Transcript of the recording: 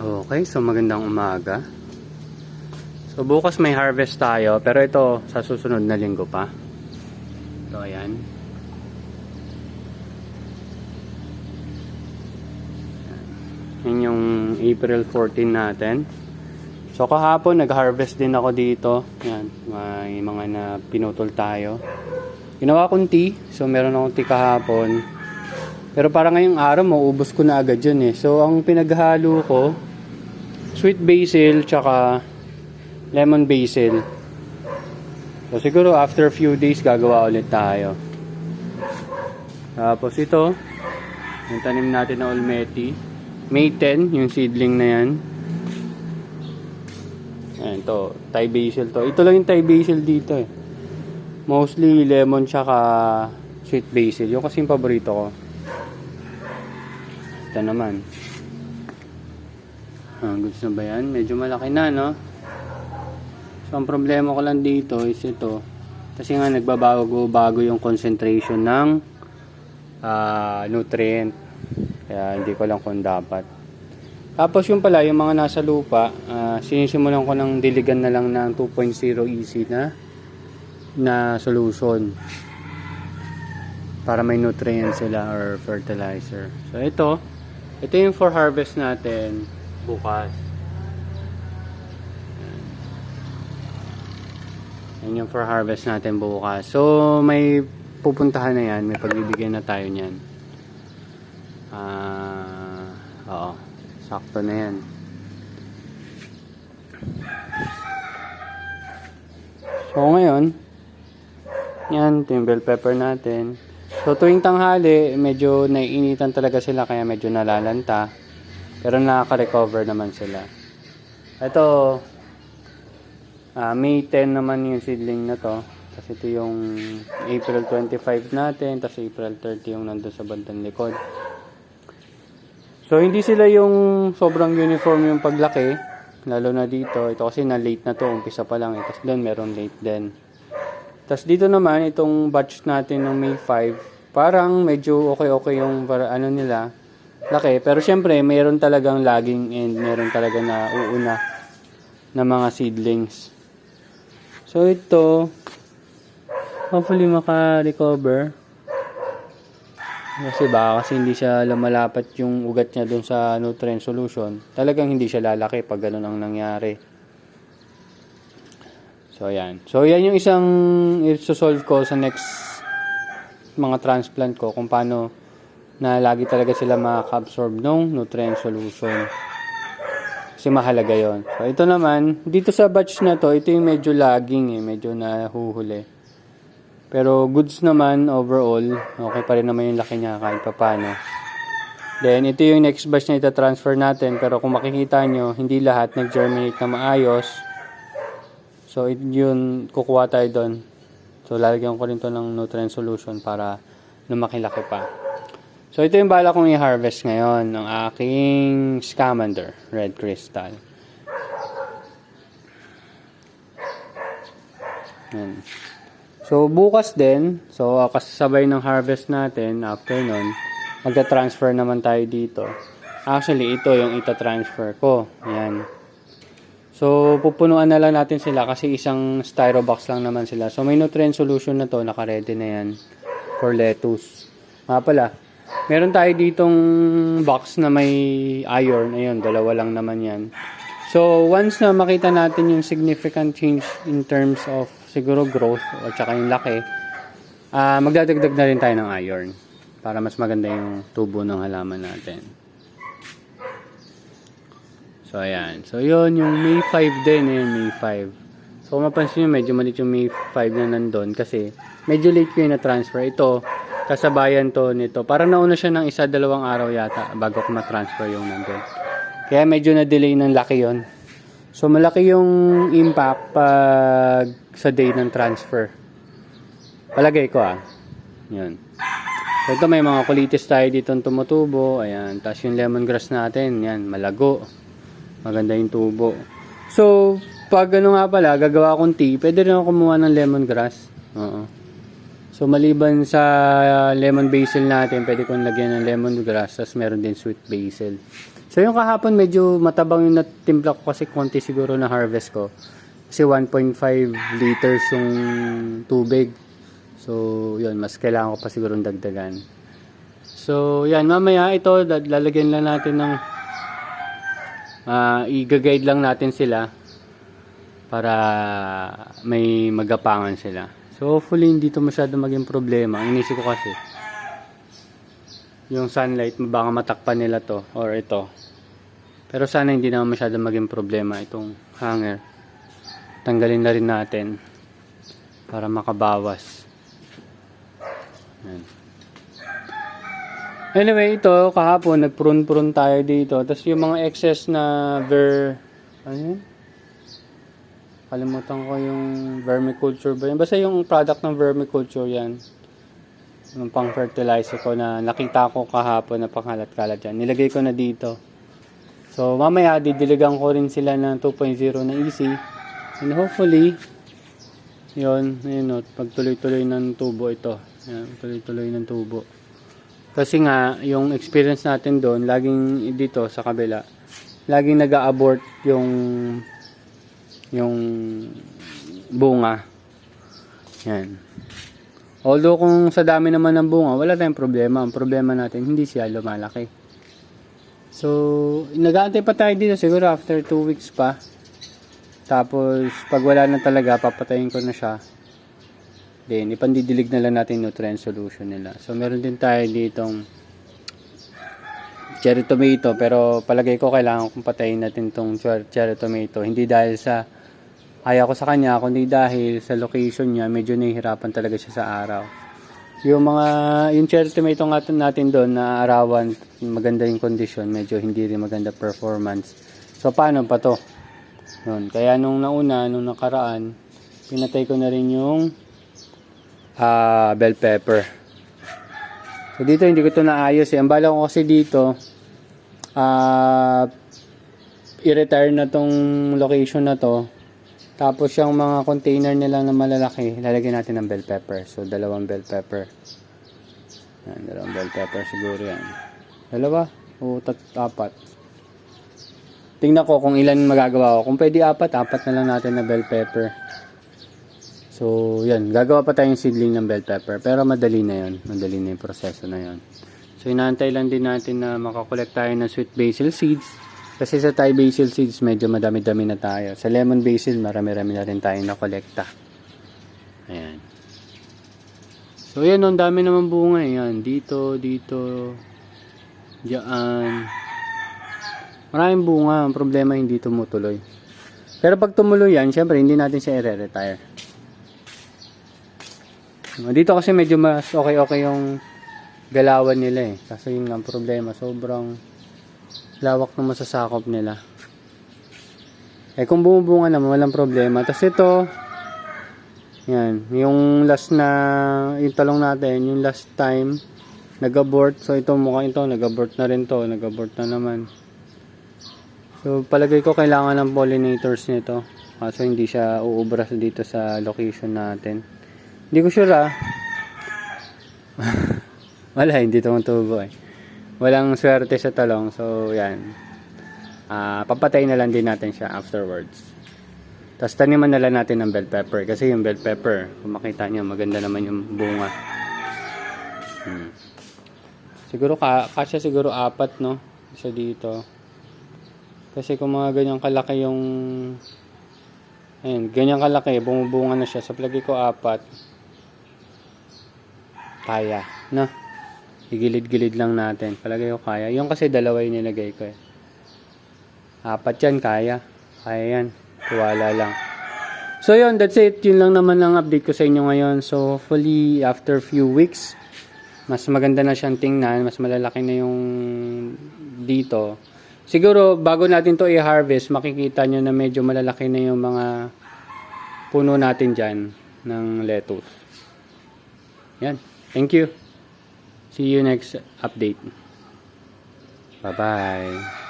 Okay, so magandang umaga. So bukas may harvest tayo, pero ito sa susunod na linggo pa. Ito, ayan. Yan yung April 14 natin. So kahapon nag-harvest din ako dito. Yan, may mga na pinutol tayo. Ginawa kong tea, so meron akong tea kahapon. Pero para ngayong araw, mauubos ko na agad yun eh. So, ang pinaghalo ko, sweet basil, tsaka lemon basil. So, siguro after a few days, gagawa ulit tayo. Tapos ito, yung tanim natin na Olmeti. May 10, yung seedling na yan. Ayan to, Thai basil to. Ito lang yung Thai basil dito eh. Mostly lemon, tsaka sweet basil. Yung kasing paborito ko. Ito naman. Goods na ba yan? Medyo malaki na, no? So, ang problema ko lang dito is ito. Kasi nga nagbabago yung concentration ng nutrient. Kaya hindi ko lang kung dapat. Tapos yung pala, yung mga nasa lupa, sinisimulan ko ng diligan na lang ng 2.0 EC na solution. Para may nutrients sila or fertilizer. So, ito yung for harvest natin bukas. Yan yung for harvest natin bukas. So, may pupuntahan na yan. May pagbibigyan na tayo niyan. Oo. Sakto na yan. So, ngayon, yan, ito yung bell pepper natin. So, tuwing tanghali, medyo naiinitan talaga sila kaya medyo nalalanta. Pero nakaka-recover naman sila. Ito, May 10 naman yung seedling na to. Kasi ito yung April 25 natin, tapos April 30 yung nandun sa bandang likod. So, hindi sila yung sobrang uniform yung paglaki. Lalo na dito. Ito kasi na late na to, umpisa pa lang. Tapos doon, meron late din. Tapos dito naman, itong batch natin ng May 5, parang medyo okay yung ano nila, laki. Pero syempre, mayroon talagang lagging and mayroon talaga na uuna na mga seedlings. So ito, hopefully maka-recover. Kasi hindi siya lumalapat yung ugat niya dun sa nutrient solution. Talagang hindi siya lalaki pag ganun ang nangyari. So, ayan. So, yan yung isang i-solve ko sa next mga transplant ko kung paano na lagi talaga sila makaka-absorb ng nutrient solution. Kasi mahalaga yon. So, ito naman, dito sa batch na to, ito yung medyo lagging medyo nahuhuli. Pero goods naman overall, okay pa rin naman yung laki niya kahit papano. Then, ito yung next batch na ita-transfer natin. Pero kung makikita nyo, hindi lahat nag-germinate na maayos. So, yun, kukuha tayo doon. So, lalagyan ko rin to ng nutrient solution para lumaki-laki pa. So, ito yung bala kong i-harvest ngayon ng aking Scamander Red Crystal. Yan. So, bukas din, so kasabay ng harvest natin, after nun, magta-transfer naman tayo dito. Actually, ito yung ita-transfer ko. Yan. So, pupunuan na lang natin sila kasi isang styro box lang naman sila. So, may nutrient solution na to. Naka-ready na yan for lettuce. Pala, meron tayo ditong box na may iron. Ayun, dalawa lang naman yan. So, once na makita natin yung significant change in terms of siguro growth o tsaka yung laki, magdadagdag na rin tayo ng iron para mas maganda yung tubo ng halaman natin. So, ayan. So, yun, yung May 5 din. Ayan, May 5. So, kung mapansin nyo, medyo malit yung May 5 na nandun kasi medyo late ko yung na-transfer. Ito, kasabayan to nito. Parang nauna siya ng 1-2 araw yata bago ko ma-transfer yung nandun. Kaya medyo na-delay ng laki yon. So, malaki yung impact pag sa day ng transfer. Palagay ko Yun. So, ito may mga kulitis tayo dito tumutubo. Ayan. Tapos yung lemongrass natin. Yan, malago. Maganda yung tubo. So, pag nga pala, gagawa akong tea, pwede rin ako kumuha ng lemongrass. Oo. So, maliban sa lemon basil natin, pwede kong lagyan ng lemongrass, tapos meron din sweet basil. So yung kahapon medyo matabang yung natimpla ko kasi konti siguro na harvest ko. Kasi 1.5 liters yung tubig. So yun, mas kailangan ko pa siguro dagdagan. So yan, mamaya ito lalagyan lang natin ng i-guide lang natin sila para may magapangan sila. So hopefully hindi to masyado maging problema. Ang inisip ko kasi yung sunlight, baka matakpan nila to or ito. Pero sana hindi naman masyado maging problema itong hanger. Tanggalin na rin natin para makabawas. Yan. Anyway, ito kahapon nagprune-prune tayo dito. Tapos yung mga excess na ano yun? Kalimutan ko yung vermiculture ba yun? Basta yung product ng vermiculture yan. Yung pang fertilizer ko na nakita ko kahapon na pangkalat-kalat yan. Nilagay ko na dito. So mamaya didiligan ko rin sila ng 2.0 na easy. And hopefully, yun, pagtuloy-tuloy ng tubo ito. Yan, tuloy-tuloy ng tubo. Kasi nga, yung experience natin doon, laging dito sa kabila, laging nag-a-abort yung bunga. Yan. Although kung sa dami naman ng bunga, wala tayong problema. Ang problema natin, hindi siya lumalaki. So, nag-aantay pa tayo dito siguro after 2 weeks pa. Tapos, pag wala na talaga, papatayin ko na siya. Then, ipandidilig na lang natin nutrient solution nila. So, meron din tayo ditong cherry tomato. Pero, palagay ko kailangan kong patayin natin tong cherry tomato. Hindi dahil sa ayaw ko sa kanya, kundi dahil sa location niya, medyo nahihirapan talaga siya sa araw. Yung cherry tomato natin doon na arawan, maganda yung condition, medyo hindi rin maganda performance. So, paano pa to? Yun. Kaya nung nakaraan, pinatay ko na rin yung bell pepper. So, dito hindi ko to naayos eh. Ang bala ko kasi dito, i-retire na tong location na to. Tapos yung mga container nila na malalaki, lalagyan natin ng bell pepper. So, 2 bell pepper. Yan, 2 bell pepper siguro yan. 2 o 4. Tingnan ko kung ilan magagawa ko. Kung pwede 4 na lang natin na bell pepper. So, yan. Gagawa pa tayong seedling ng bell pepper. Pero madali na yun. Madali na yung proseso na yun. So, inaantay lang din natin na makakolect tayo ng sweet basil seeds. Kasi sa Thai basil seeds, medyo madami-dami na tayo. Sa lemon basil, marami-rami na rin tayong nakolekta. Ayan. So, yan. Ang dami naman bunga. Ayan. Dito. Diyan. Maraming bunga. Ang problema, hindi tumutuloy. Pero pag tumuloy yan, syempre, hindi natin siya i-retire. Dito kasi medyo mas okay yung galawan nila eh. Kasi yun nga ang problema. Sobrang lawak na masasakop nila. Eh kung bumubunga naman, walang problema. Tapos ito, yan, yung last na, yung talong natin, yung last time, nag-abort. So ito, mukhang ito, nag-abort na rin to. Nag-abort na naman. So palagay ko kailangan ng pollinators nito. So hindi siya uubra dito sa location natin. Hindi ko sure Wala, hindi tumutubo eh. Walang swerte sa talong. So, yan. Papatay na lang din natin siya afterwards. Tapos, taniman na lang natin ng bell pepper. Kasi yung bell pepper, kung makita nyo, maganda naman yung bunga. Siguro, kasya siguro 4, no? Isa dito. Kasi kung mga ganyang kalaki yung... Ayun, ganyang kalaki, bumubunga na siya. So, palagi ko 4. Kaya, no? Igilid-gilid lang natin. Palagay ko kaya. Yung kasi 2 yung nilagay ko eh. 4 yan, kaya. Kaya yan. Tuwala lang. So yun, that's it. Yun lang naman ang update ko sa inyo ngayon. So hopefully, after few weeks, mas maganda na siyang tingnan. Mas malalaki na yung dito. Siguro, bago natin to i-harvest, makikita nyo na medyo malalaki na yung mga puno natin dyan ng lettuce. Yan. Thank you. See you next update. Bye-bye.